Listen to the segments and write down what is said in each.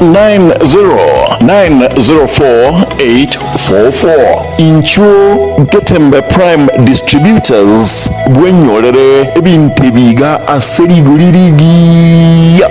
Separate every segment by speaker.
Speaker 1: 90904844. Incho Getembe Prime Distributors bwenyorere ebintu ebiga aserigulirigi.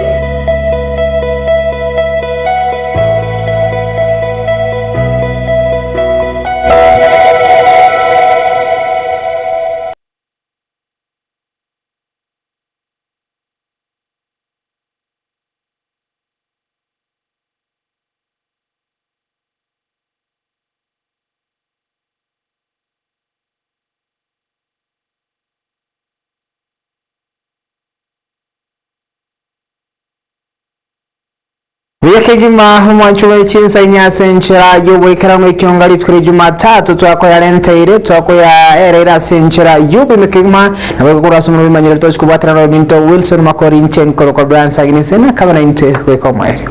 Speaker 2: Wekegima mwanchuwe chinsa inyase nchira yuwekera mwikiongali tukuri Jumatatu twako ya renteire twako ya erera senchira yubi mekegima na wekukura sumuru bimanyere tochi kubatira na binto Wilson Makori nchen koroko Brian Saginisena kama na inte weko mwere.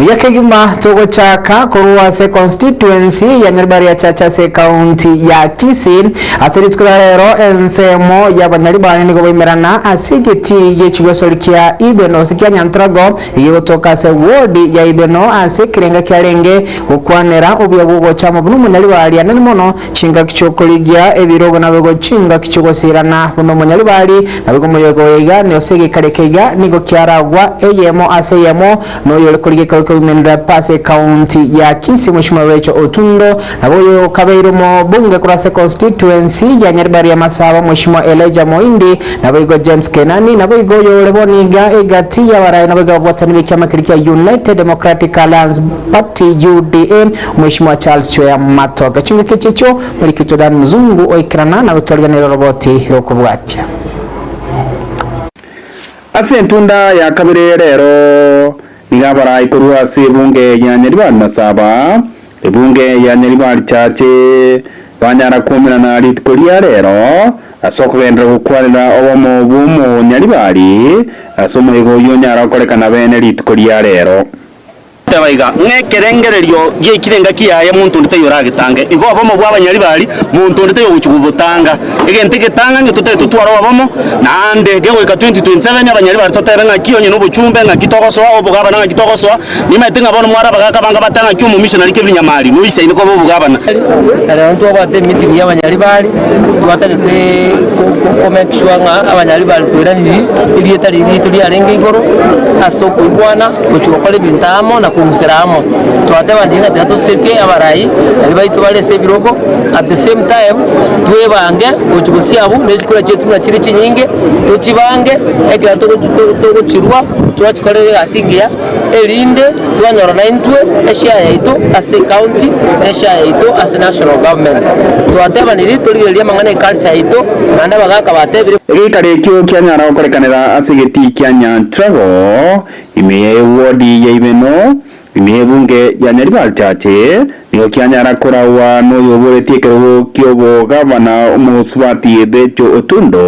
Speaker 2: Yakegima togo chaka kuruwase constituency ya Nyaribari ya Chachase county ya Kisii asiritukura rero ensemo ya Banyaribari nigo bimerana asigiti yechigosolikia Ibeno sikia Nyantrago yigotoka se ward ya Ibeno asikirenga kyarenge kukwanera ubyagugo chama bunu Munyaribari anani mono chinga kichokoligia ebirogo nabego chinga kichogosirana bunu Munyaribari nabego moyego yiga ne osege karekega nigo kyaragwa eyemo aseyemo no yolekolige Women Pase County ya Kisii Mheshimiwa Rachel Otundo naboyo kabeiro mo bunge kurase constituency ya Nyaribari ya Masaba Mheshimiwa Elijah Moindi naboyo James Kenani naboyo Yoreboniga egati ya warai naboyo bwatani bikama kirika United Democratic Alliance Party UDA Mheshimiwa Charles Chwea Matoga chinga kichicho muri kitodan mzungu oikrana na gutwalganira roboti rokubwatia
Speaker 3: Asentunda ya kabire rero Nigabara ikurua si bunge ya Nyaribari Masaba bunge ya Nyaribari Chache banyara kumina na litikolia rero asoko vendra kukwanira obomo bumo Nyaribari asomo ego yonyara kolekana bene litikolia rero
Speaker 4: Tabaiga ngekerengererio yekirenga kiyaye muntu ndite yoragitange igo abomo bwa Nyaribari muntu ndite yochubutanga egente gitanga nyo tutete tutwaro abomo nande gego ka 2027 Abanyaribari totebenga kiyonye n'ubuchumbe nga kitogoso obugabana nga kitogoso nimetenga bono mwara bagaka banga batanga cyumu missionary kebinyamari no ise niko bugabana
Speaker 5: ara nto bate meeting y'Abanyaribari tubatagete ko make sure nga Abanyaribari twirani iliyetari tuli arenge igoro asoko ibwana kuchukole bintamo na kumusiramo twateba ndinga tatuseke abarai abaitu balese birogo at the same time twebange uchugusiabu nezikura chetu na chiri chinyinge tuchibange ega to chirwa twachikole asingia elinde twanyora na intwe esha yaito as a county esha yaito as a national government twateba niri toligeria mangane culture yaito nanda bagaka batebire
Speaker 3: egitare kyo kyanyara korekanira asigeti kyanya travel ime wodi ya Ibeno ime bunge ya Nyaribari Chache niyo kyanyara korawa no yoboretie kero kyobo gavana umusubati Becho Otundo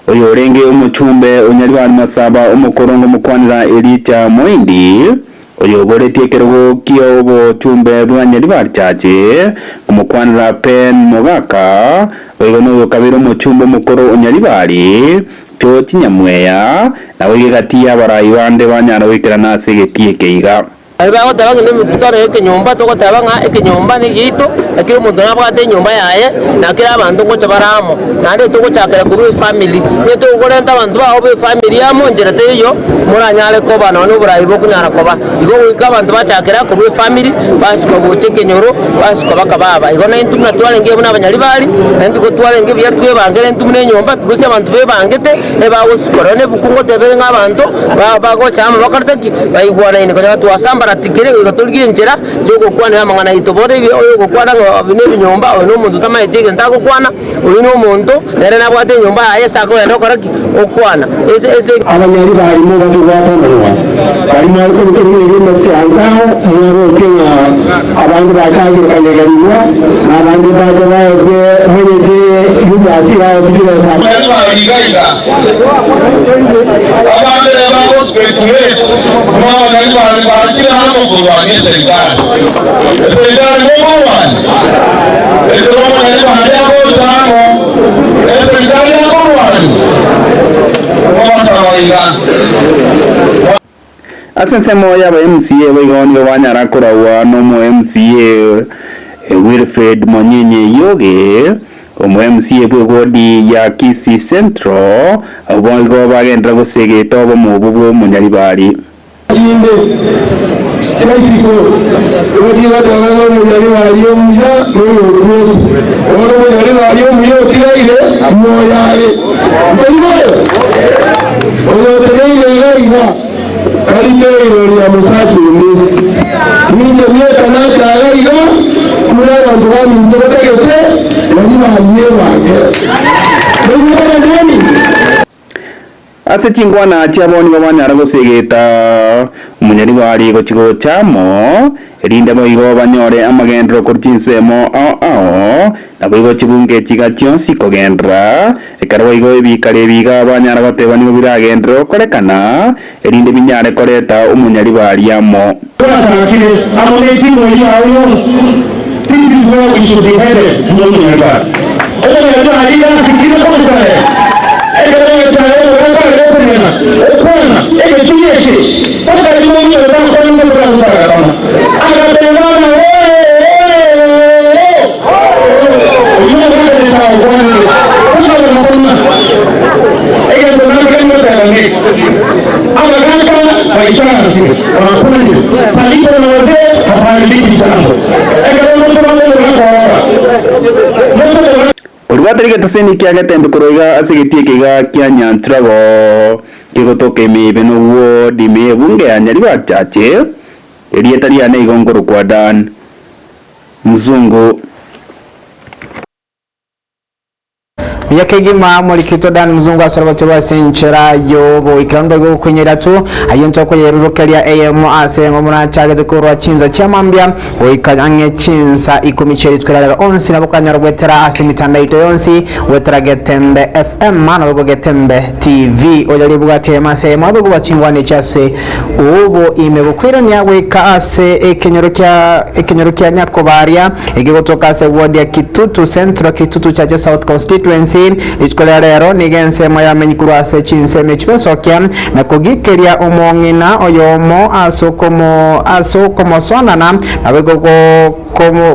Speaker 3: oyo renge umuchumbe Nyaribari Masaba umukorongo mukwanira Elijah Moindi oyo boretie kero kyobo chumbe bwa Nyaribari Chache umukwanira Pen Mogaka oyo no kabiro umuchumbe mukoro Nyaribari cho Chinyamweya nawe gati y'abarayi bande banyara wikirana segetie keiga
Speaker 5: Alibao tabanga ni mkutano yake nyumba toko tabanga eke nyumba ni yito lakini umuntu nabwate nyumba yaye nakira abantu ngo chabaramo nande toko chakera kuru family neto ukorenta abantu baho be family yamo njerete yo muranyale ko bana no burayi bo kunyara koba igo wika abantu bachakera kuru family basiko bocheke nyoro basiko bakababa igo na intumna twalenge buna Abanyaribari ndi ko twalenge byatwe bangere intumne nyumba bigose abantu be bangete eba usikorone bukungo tebere nk'abantu bago chama bakartaki bayigwana ine ko twasamba tikere gatolgiye njera cyo gukwana yamangana itobore oyo gukwana bine binyomba oyo no muntu tamayitege ndako kwana oyo no muntu nere nabwate nyomba aye sako yendo koraki okwana ese
Speaker 6: Abanyaribari mo batubata bari mo ko no cyangwa mo kenya abantu bakaje kanyegarira abantu baje hereje yubati ya bidira
Speaker 7: Abanyaribari gaida abandi babo speculate mo Abanyaribari bakira hano kurwanya serikali. Serikali number one.
Speaker 3: asensemo yaba MCA baigoni banyara korawa no mo MCA Wilfred Monyenye Yoge omo MCA bwodi ya Kisii Central abongo bagendra gusegeta obo mu bubu munyaribari
Speaker 6: Chasiko, uji wadawala mujari waliyo muja, mwenye Oro mujari waliyo muja utila ile, moya ale. Mwenye Oyo tele ile iwa, kalite ile ya musaki umi. Nije mieta nacha ala iwa, muna wantuwani mtokote kete, wajima aliye wake. Mwenye wadawani.
Speaker 3: ase chingwana chaboni babanyara gusegeta umunyari wari gochigo chamo erinde boigo banyore amagendro kurchinsemo nabo igo chibunge chiga chionsi kogendra ekaro igo ebikare biga banyara gotebani go biragendro korekana erinde binyare koreta umunyari wari amo Urwatarika taseni kia gatembe kuroiga asegetie kiga kia Nyantrago kigotoke mebeno wo di mebunge ya nyariba chache erietari ya neigongoro kwa Dan Mzungu
Speaker 2: yakegima muri kito Dan Mzungu asorobatse basenchera yobo ikirando go kwenyera tu ayonto ko yerurukeria AM asengo muna chage dukurwa chinza chamambya oikanyange chinsa ikumicheri twerara onsi nabukanyaro gwetera asimitanda ito yonsi wetera Getembe FM mana go Getembe TV oyali bugatema sema go bachingwane chase ubo imebukwiranya weka ase ekenyorokya nyakobaria egigotoka se ward ya Kitutu Central Kitutu Chache South Constituency ichikola rero nigensemo yamenyikuru ase chinseme chibesokya na kugikeria umongina oyomo asokomo sonana abego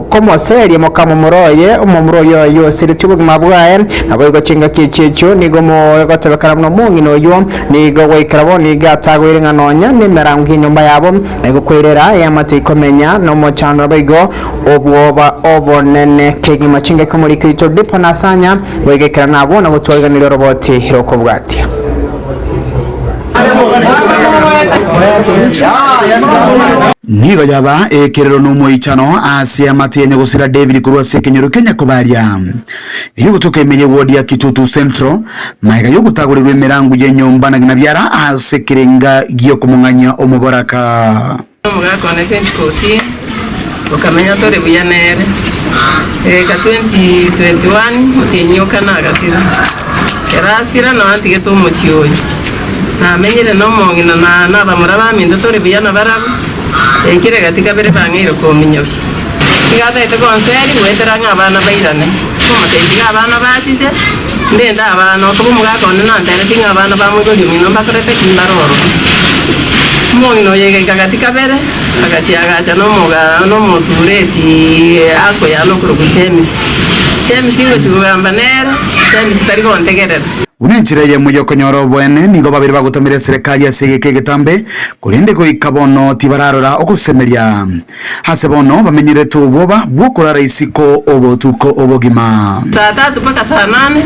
Speaker 2: komo serie mokamo muroye umumuroyo yose litubugima bwaye abego chinga kichicho nigomo gotebekana no mongino yo nigo weikrabo nigatagwire nganonya nimerangu nyumba yabo nigokwirera yamatiko menya no mochano abego obwoba obonene kegima chinga komurikito dipo nasanya wegekera nabo na gutwaganira roboti roko bwati
Speaker 8: nigo yaba ekerero no moichano asia matienya gusira David Kurwase Kenyoro Kenya kubaria yugo tukemeye ward ya Kitutu Central maiga yugo tagurirwe mirangu ye nyomba na ginabyara asekirenga giyo kumunganya omuboraka
Speaker 9: mugako ne kenchi koti ukamenya tore buyanere ka 2021 mutinyoka na gasira kerasira no antige to muchiyoyi na menyere no mongina na bamuraba mindo tore biyana barabu ekire gatika bere bangiro ko minyoki kigata ite konseri weteranga abana bairane mumatendiga abana basise ndenda abana ko mugako nana ndere tinga abana bamugoli mino bakorete kimbaroro mongino yege gatika bere agacha no muga no mutureti ako ya no kuruguchemisi chemisi ngo chigamba nera chemisi tari kontegerera
Speaker 8: unenchira ye muyo konyoro bwene nigo babiri bagutomire serikali ya segeke getambe kurinde ko ikabono tibararora okusemeria hase bono bamenyere tu boba bwokora raisiko obotuko obogima
Speaker 9: saa 3 mpaka saa 8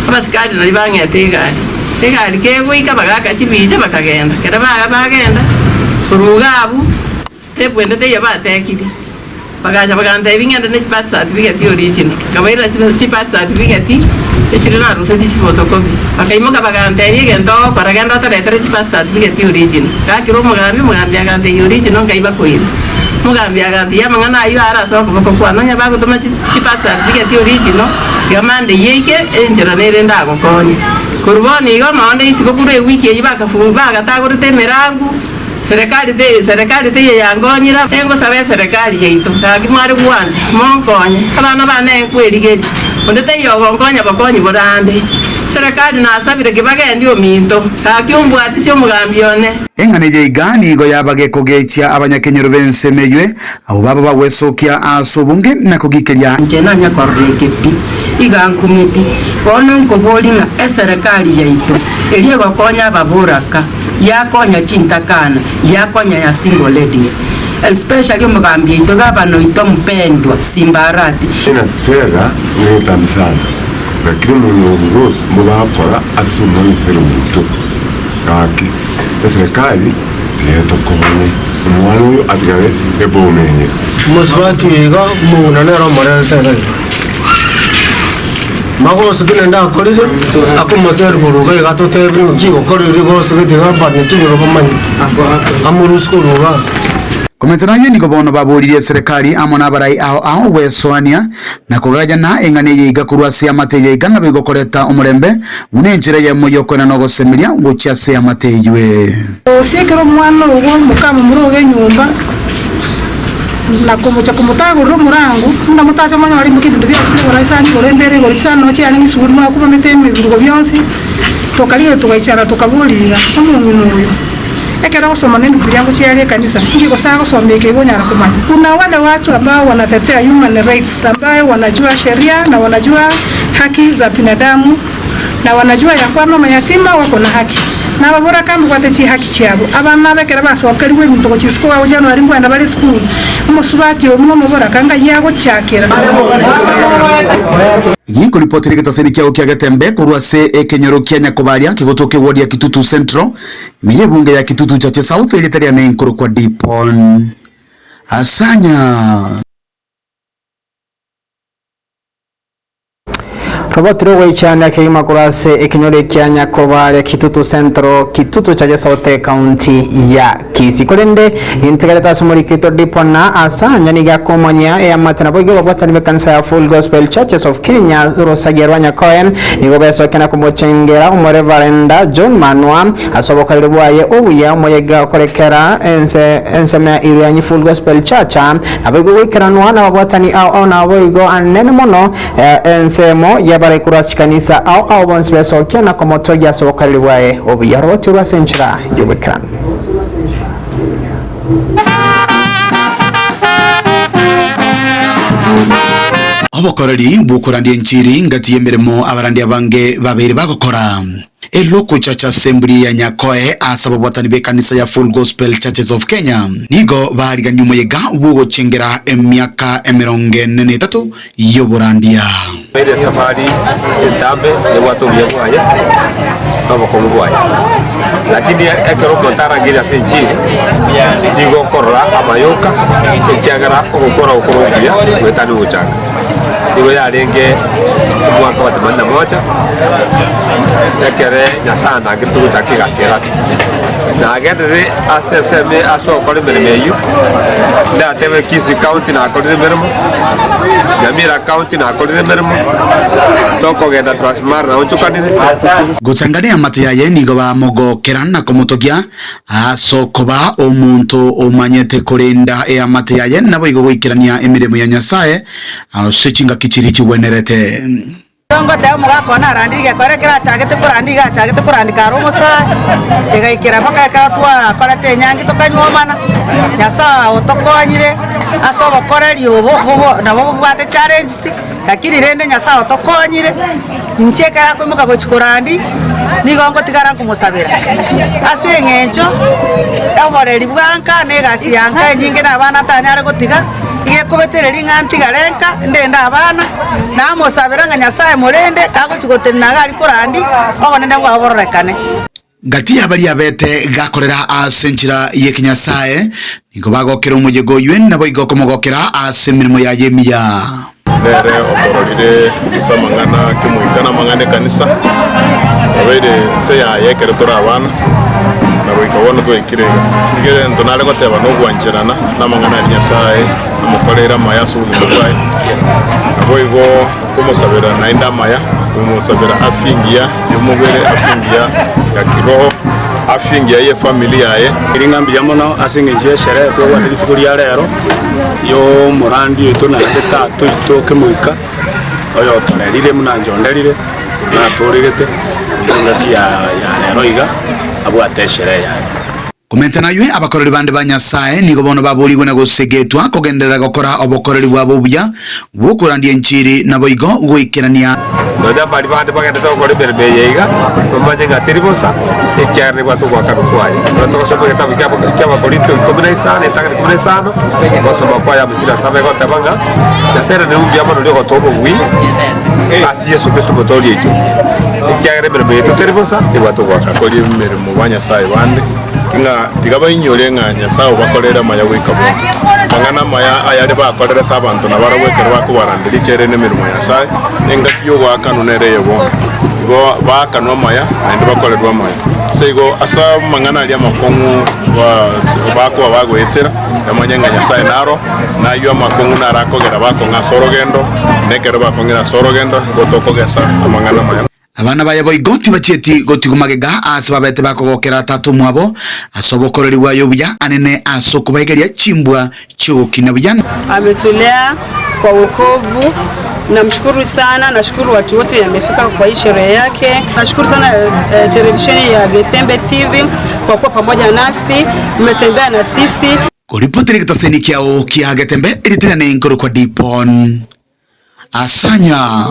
Speaker 9: abasikari nari bangete igari kego ikabagaka chibiche bakagenda kera bagenda kurugabu step wende te yabatekiri bagacha baganda ibingenda ne birth certificate original kabaira birth certificate echirina ruseti photocopy bakaimoka baganda ibigendo koragenda taretere birth certificate original kakiro mugambi agande original ngaiba koira mugambi agande yamangana ayo ara so ko kwana nyaba gutuma birth certificate original gamande yeke enjera nere ndago konye kurboni igo nonde isiko kure wiki yibakafunga gatagurite mirangu serikali te yangonyira engo sabe serikali yeito kakimari kuwanja monkonye abana bane kwerigeri onde te yogongonya bakonyi borande serikali nasabire kibagende ominto kakiumbwati sio mugambione
Speaker 8: engane yeigani go yabageko gecha abanyakenyero bensemeywe abo baba bagwesokia asobunge nakugikeria
Speaker 9: njena nyakorrekepi igankumiti bono nkobolinga eserikali yaitu eliye gokonya baburaka yakonya chintakana yakonya ya single ladies especially umugambi ito gabano ito mpendwa Simbarati
Speaker 10: inastega ni sana lakini mwenyeongozi mubakora asumani sero muto kaki serikali yetokomwe umwana uyo atgabe ebomenye
Speaker 11: musbati ega muna nero morel tere mago sikile nda korije akumaser guruga ega to tebri kigo korire go sikile ga barne tiro bamanyi amurusko ruga
Speaker 8: komentana nyeni gobono baburirie serikali amona barai ao wesoania na kugajana engane yiga kurwasi amateye igana bigokoreta umurembe unenjire ye moyo kwena no gosemiria gucyase amateywe
Speaker 12: osekero mwana ugo mukama muroge nyumba na kumucha kumutago rumurango nda mutacha mwana ari mukindu bya kurasani gorembere gorisano no cyane ngisuri mwa kuba meteme birugo byonse tokaliyo tugayicara tukabulira umuntu n'uyu ekera kusoma nini Biblia kuchialia kanisa ngiko sawa kusoma ikigonyana kumanya. Kuna wale watu ambao wanatetea human rights ambao wanajua sheria na wanajua haki za binadamu na wanajua ya kwamba mayatima wako na haki na babura kama kwatechi haki cyabo abana bekera basokariwe mutoko chisiko wa January ngwanda bari school umusubati omwe mubura kanga yago cyakera
Speaker 8: yiko ripoti riketaseni kyao kya Gatembe kurwase ekenyoro kya Nyakobaria kigotoke ward ya Kitutu Central miye bunge ya Kitutu Chache South ilitaria na inkuru kwa Dipon Asanya
Speaker 2: Robert Rowe chana kima kurase ekinyore kya Nyakobaria Kitutu Central Kitutu Chache South County ya Kisii kolende integrata sumuri kito Dipona Asanya niga komonya ya matana bogo babwatani bekanisa ya Full Gospel Churches of Kenya Rosagerwa Nyakoen nigo beso kana kumochengera umore Varenda John Manwa asobokalirwaye obuya moyega korekera ensema irianyi Full Gospel Church abigo wikiranwa na babwatani au na bogo anene mono ensemo yabare kurasi kanisa au bonse beso kana kumotoja asobokalirwaye obuya roti rwasenchira yobekran
Speaker 8: Obokoreri bukurandie nchiri ngati yemeremo abarandi abange babiri bagokora eloko Church Assembly ya Nyakoe asaba bwatani be kanisa ya Full Gospel Churches of Kenya nigo bariga nyuma yega ubugo chengera emyaka 43 yoborandia
Speaker 13: Ile safari entambe ni watu byabwaya abo komubwaya lakini ekero kontara ngira senchiri nigo korra amayoka ekyagara okukora okurubya wetani uchanga nigo yarenge mwaka wa 81 ekere nyasana gitu gutakiga seraso na agendere aseseme asokore meremeyu na tebe Kisii County na akore meremo Nyamira County na akore meremo toko genda transmar na uchukanire
Speaker 8: gutsangania matiyaye nigo bamogokera na komotogia asokoba omuntu omanyete kurinda ya matiyaye nabo igo gwikirania emiremo ya Nyasaye sechinga kichiri chiwenerete
Speaker 14: Tongo te mugako na randige korekera chagete kurandika romosa egaikira baka katwa parate nyangi tokanyomana Nyasaye otokonyire asobo korerio bo na bo bwate challenge lakini rende Nyasaye otokonyire nchekera kwimuka gochikurandi nigongo tigara kumusabira ase ngencho aboreri bwanka negasi yanka nyinge na bana tanyare gotiga ige kubetereri nganti garenka ndenda abana na musabira nga Nyasaye murende kago chigotennaga ari kurandi obonende bwaborrekane
Speaker 8: gati abali abete gakorera asenchira ye Nyasaye nigo bagokera umujego ywen nabo igokomogokera asemirimo ya yemiya
Speaker 15: nere obororire isamangana kimuigana mangane kanisa obere se ya yekere tora abana nabo ikabona twekirega nigere ndonale goteba no gwanjerana namangana ya Nyasaye amukorera mayaso ubuzwaye nabo igo kumusabira na indamaya kumusabira afingia yomugere afingia ya kiroho afingia ye familia ye
Speaker 16: iringambi yamono asingenje shere to wati tukuria rero yo murandi eto na tatu itoke muika oyo torerire muna njonderire na torigete ngaki ya lero iga abwate sherehe yayo
Speaker 8: komenta na ywe abakoreri bande ba Nyasaye nigo bono babuligwe na gusegetwa kugenderera gukora obokoreri bwabo buya bukurandie nchiri na boigo gwikirania
Speaker 13: nda bari bande bagenda gukora berbe yiga bamaje ngatiribosa icyarne bwa tugwaka rukwaye batoshobo getabu cyaba polito kombination etagari kombination bosoma kwa ya musila sabe ko tabanga na sera ne ubya bano ryo gotobo wi asi Yesu Kristo botori icyo icyarne berbe tutiribosa ibwa tugwaka
Speaker 15: kuri mirimo ba Nyasaye bande nga digaba inyore nga Nyasaye bakorera maya wikabo bangana maya ayari bakorera tabantu na barawekera bakubarandira kere nemirimo ya Nyasaye nenga kiyo gwakanu nereye bongo go bakanwa maya andi bakorerwa maya sego asa mangana ali amakongu bako bagwetera yamanya Nyasaye naro na yo amakongu narakogera bakonga sorogendo nekere bakongera sorogendo gotokogesa amangana maya
Speaker 8: abana baye boigoti bacheti goti kumagega asibabete bakogokera tatu mwabo asobokoreri wayo buya anene asokubageria chimbwa chukina bujana
Speaker 17: ametulea kwa wokovu. Namshukuru sana, nashukuru watu wote yamefika kwa hii sherehe yake. Nashukuru sana televisheni ya Getembe TV kwa kuwa pamoja nasi, mmetembea na sisi.
Speaker 8: Kuripoti kitaseni kiao kia Getembe ilitena na inkoro kwa Dipon Asanya.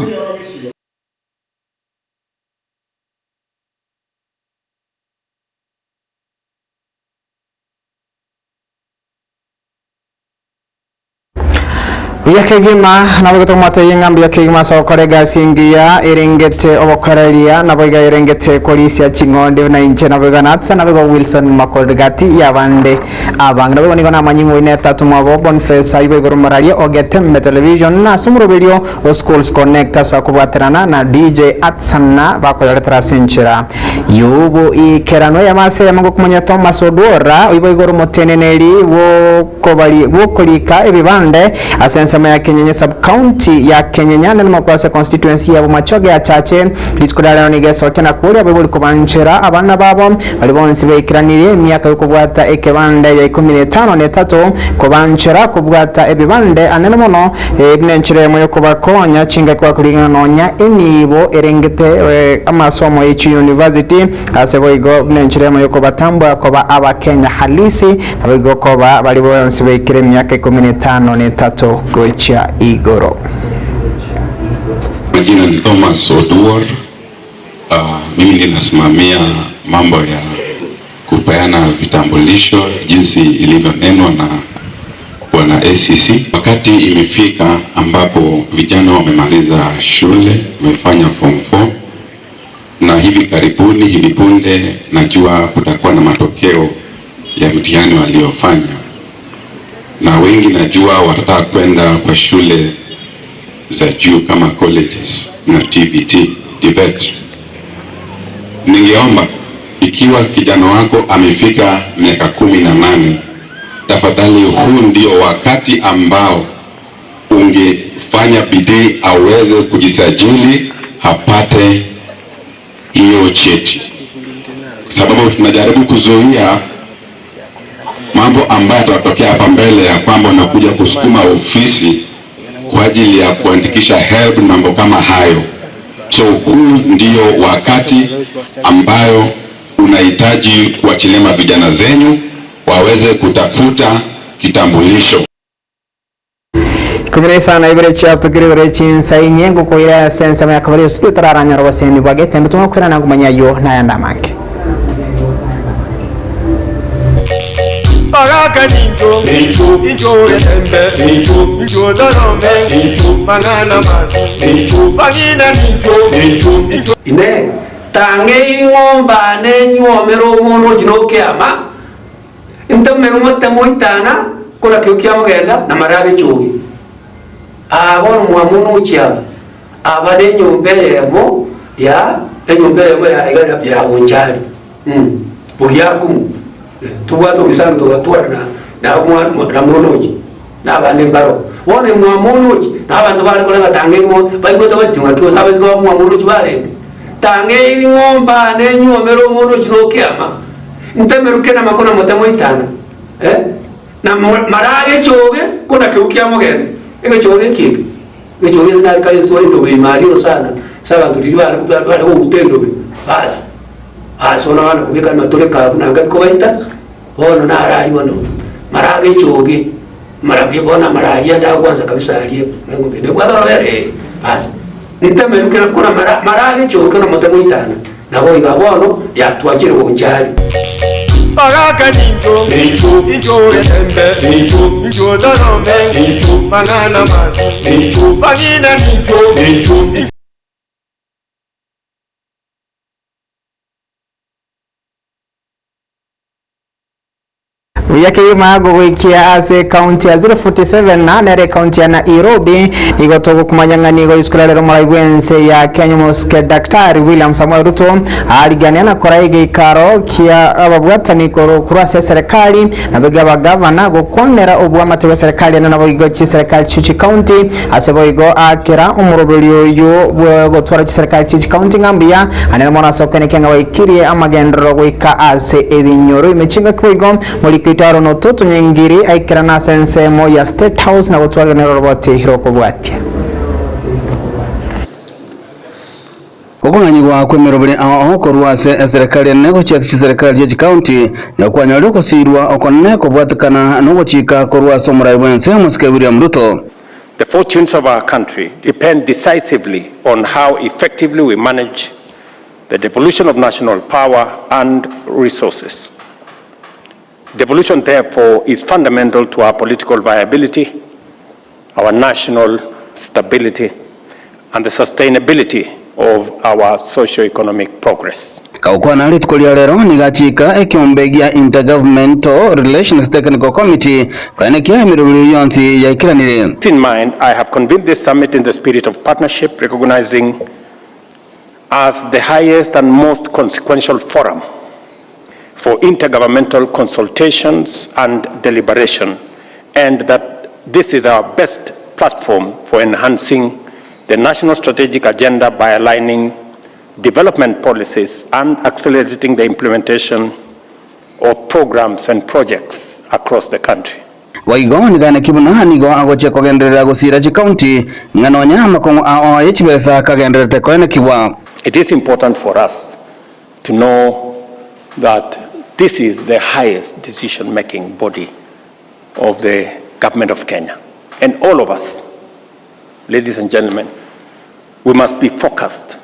Speaker 2: Yakegima nabo gutomata yingambi yakegima so korega singia irengete obokoreria nabo ga irengete kolisia chingonde na inche nabo ga natsa nabo ga Wilson makolgati yabande abang nabo ni gona manyingo ine tatu mabo Boniface aibe gorumararia Getembe television na sumuro video o schools connectors bakubaterana na DJ Atsanna bakoyaletera sinchira yubo ikerano yamase yamango kumanya Thomas Odora ibo gorumoteneneri wo kobali wo kolika ebibande asensa ya Kenyenya sub county ya Kenyenya na Makwasa constituency ya Bumachoge ya Chache lichukudala ni geso kena kuri abebuli kubanchira abana babo balibonsi bekiranire myaka yokubwata ekebande ya 15 n'etatu kubanchira kubwata ebibande anene mono ebinenchire mu yokubakonya chinga kwa kulingana nonya enibo erengete amasomo y'Ichu University asebo igo binenchire mu yokubatambwa koba abakenya halisi abigo koba balibonsi bekire myaka 15 n'etatu cha Igoro.
Speaker 18: Majina ni Thomas Oduor. Mimi ninasimamia mambo ya kupeana vitambulisho jinsi ilivyonenwa na bwana ACC. Wakati imefika ambapo vijana wamemaliza shule, wamefanya form 4 na hivi karibuni, hivi punde najua kutakuwa na matokeo ya mtihani waliofanya. Na wengi najua watataka kwenda kwa shule za juu kama colleges na TVT, TVET. Ningeomba ikiwa kijana wako amefika miaka 18, tafadhali huu ndio wakati ambao ungefanya bidii aweze kujisajili hapate hiyo cheti. Sababu tunajaribu kuzuia mambo ambayo yatatokea hapa mbele ya kwamba unakuja kusukuma ofisi kwa ajili ya kuandikisha help mambo kama hayo. So huu ndio wakati ambayo unahitaji kuachilia vijana zenyu waweze kutafuta kitambulisho.
Speaker 2: Kubire sana ibere chapto kiribere chinsa inyengo ko ya sensa ya kabari studio tararanya robaseni bagete mutuma kwera na kumanya yo na yanda make.
Speaker 19: Bagaka ninjo, ninjo Getembe, ninjo Dorome, Mangana Mazi, Bagina ninjo.
Speaker 20: Ine tange ngomba ne nyomero mono jinoke ama. Intamero motamoitana kola kiukiamo genda na marabe chogi. Abon mwamuno uchiaba. Abane nyombelemo ya nyombelemo ya igala ya onjali. Bugiakumu. Tuwato kisanga tuwatwara na monoji na bande baro wone mwa monoji na abantu bali kolega tange mo bayigota batunga kyo sabazi ko mwa monoji bale tange ngomba ne nyomero monoji no kiama ntemeruke na makona motamo itana na marage choge kuna kiukiamo gene ege choge kiki ege choge zina kali so ndo be malio sana saba nduri bari ubutendo basi ona wana kubika matole ka nanga ko baita bono na arali bono marage choge marabye bona maralia nda kwanza kabisa aliye ngo binde kwa dorobere basi nitemerukira kuna marage choge na motemo itana nabo igabono yatwakire bonjali
Speaker 19: Pagaka ninjo, ninjo rembe, ninjo darome, ninjo banana man, ninjo bagina ninjo.
Speaker 2: yake mago wikia ase county ya 047 na nere county ya Nairobi igotogo kumanyangani go iskulalero maraigwense ya Kenya Mosque Daktari William Samuel Ruto aligania na koraige ikaro kia ababwatani koro kurasa serikali na bega bagavana go konera obwa matewe serikali na naboigo chi serikali chichi county aseboigo akira umurobelio yo go twara chi serikali chichi county ngambia anena mona sokene kenga waikiri amagendro goika ase ebinyoro imechinga kwigo muri Taro no toto nyingiri aikira na sensemo ya State House na gutwara ne roboti hiroko bwati
Speaker 21: Ogonganyi gwa kwemerobere aho korwase serikali nego cyatsi serikali ya county yakwanya ryo kusirwa okonne ko bwatakana no gucika korwase murayibwense Musike William Ruto.
Speaker 22: The fortunes of our country depend decisively on how effectively we manage the devolution of national power and resources. Devolution, therefore, is fundamental to our political viability, our national stability, and the sustainability of our socio-economic progress.
Speaker 21: Kaukwana litkolia lero nigachika ekiombegya Intergovernmental Relations Technical Committee kwanekia mirubiri yonti ya ikiranire.
Speaker 22: In mind, I have convened this summit in the spirit of partnership, recognizing as the highest and most consequential forum for intergovernmental consultations and deliberation, and that this is our best platform for enhancing the national strategic agenda by aligning development policies and accelerating the implementation of programs and projects across the country.
Speaker 21: Waigo nigane kibuna nigo agoche kogenderera gusira chi county nganonya makongo ao yechibesa kagenderete koene kibwa.
Speaker 22: It is important for us to know that this is the highest decision-making body of the government of Kenya. And all of us, ladies and gentlemen, we must be focused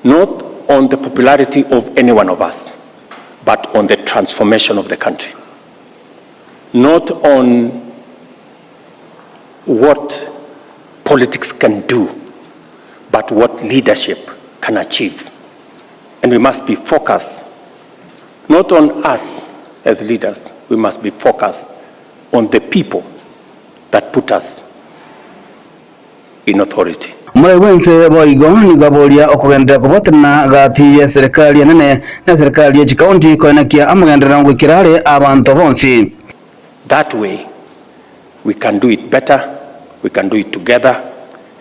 Speaker 22: not on the popularity of any one of us, but on the transformation of the country. Not on what politics can do, but what leadership can achieve. And we must be focused not on us as leaders, we must be focused on the people that put us in authority.
Speaker 21: Muraiwense boigo nigabolia okugendera kubotana gati ya serikali nene na serikali ya county koenekia amagendera ngwikirare abantu bonsi.
Speaker 22: That way we can do it better, we can do it together,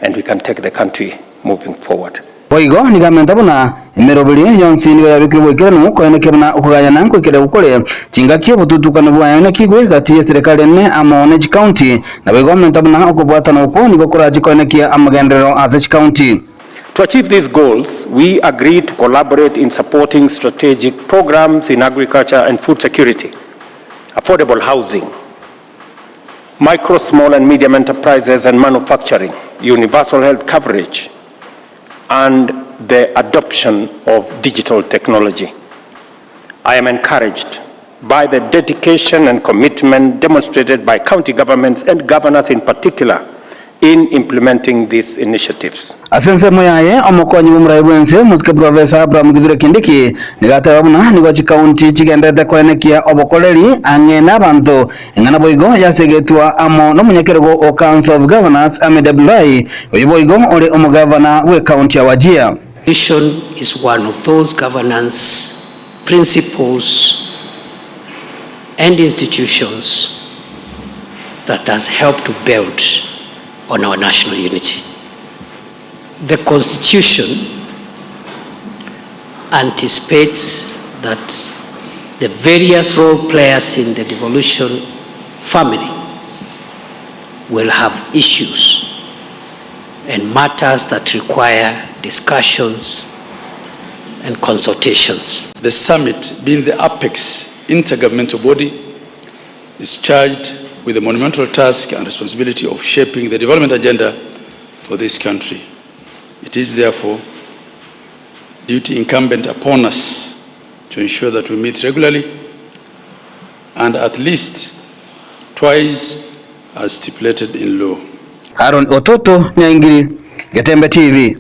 Speaker 22: and we can take the country moving forward.
Speaker 21: Boigo nigamenta buna emerobili yonsi niga yabikira bwekirano koenekia buna okugaya nanko kire ukole chingakio bututukana bwayana kigwe gati ya serikali ne amone county na boigo menta buna okubwatana uko nigokora koenekia amagendero as county.
Speaker 22: To achieve these goals, we agreed to collaborate in supporting strategic programs in agriculture and food security, affordable housing, micro, small and medium enterprises and manufacturing, universal health coverage, and the adoption of digital technology. I am encouraged by the dedication and commitment demonstrated by county governments and governors in particular in implementing these initiatives.
Speaker 21: Asense moyaye omokonyi bumuraibwense Musike Professor Abraham Githire Kindiki nigate babuna nigochi county chigendete koenekia obokoleri angena abantu engana boigo yasegetwa amo no munyakerego o Council of Governors Ahmed Abdullahi oyiboigo ole omugavana we county ya Wajir.
Speaker 23: Vision is one of those governance principles and institutions that has helped to build on our national unity. The Constitution anticipates that the various role players in the devolution family will have issues and matters that require discussions and consultations.
Speaker 1: The summit, being the apex intergovernmental body, is charged with the monumental task and responsibility of shaping the development agenda for this country. It is therefore duty incumbent upon us to ensure that we meet regularly and at least twice as stipulated in law.
Speaker 21: Aaron Ototo, Nyaingiri, Getembe TV.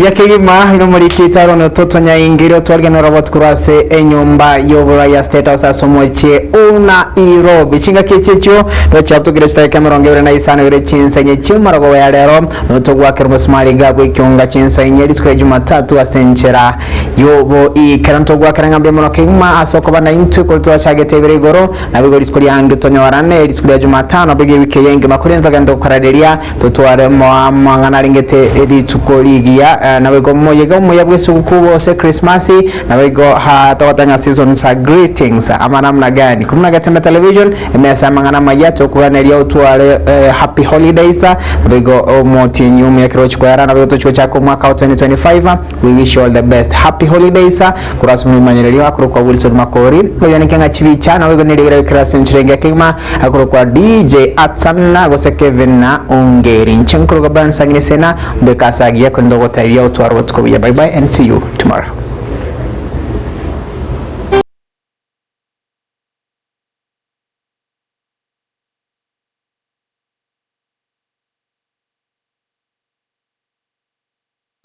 Speaker 2: Yakigima ino muri kitaro no toto Nyaingiri otwargana robot kurase enyumba yobora ya State House asomoche una Nairobi chinga kechecho no chapto gresta kamera ngere na isana gere chinsenye chimara go ya lero no togwa kermo smali gabwe kyonga chinsenye risiko Jumatatu asenchera yobo ikaranto gwa karanga mono kigima asoko bana intu ko twashagete birigoro nabigo risiko yange tonyorane risiko ya Jumatano bege wike yenge makurenza gando karaderia totware mo amangana ringete rituko ligia nabigo moyega moyabwesu kubo se Christmas nabigo ha tawatanga season sa greetings ama namna gani kumna Gatembe television imesema ngana mayato kuanelia utwale happy holidays nabigo moti nyumu ya kirochi kwa yara nabigo tochiko chako mwaka 2025 we wish you all the best happy holidays kurasmu manyeleliwa akuru kwa Wilson Makori kwa nikenga chivicha nabigo niligira kira senchirenge kima akuru kwa DJ Atsana gose Kevin na Ongeri nchenkuru kwa band sangine sena mbekasa agia kundogo taiya utwaro watuko bye bye and see you tomorrow.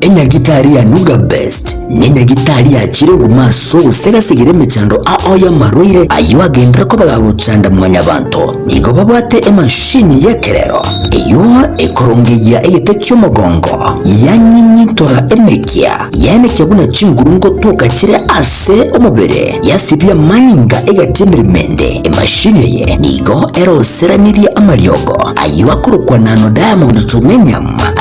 Speaker 4: Enyagitari ya Nuga Best n'enyagitari ya Kirungu maso usega sigire mechando aoya maroire ayo agendera ko bagarucanda mwanya bantu nigo babate emashini yekerero iyo ekorongeye eyetekyo mogongo yanyinyitora emekia yane kyabuna chingurungo toka kire ase omubere yasibya maninga egatemirmende emashini ye nigo eroseraniriye amaryogo ayo akurukwa nano Diamond Tumenyama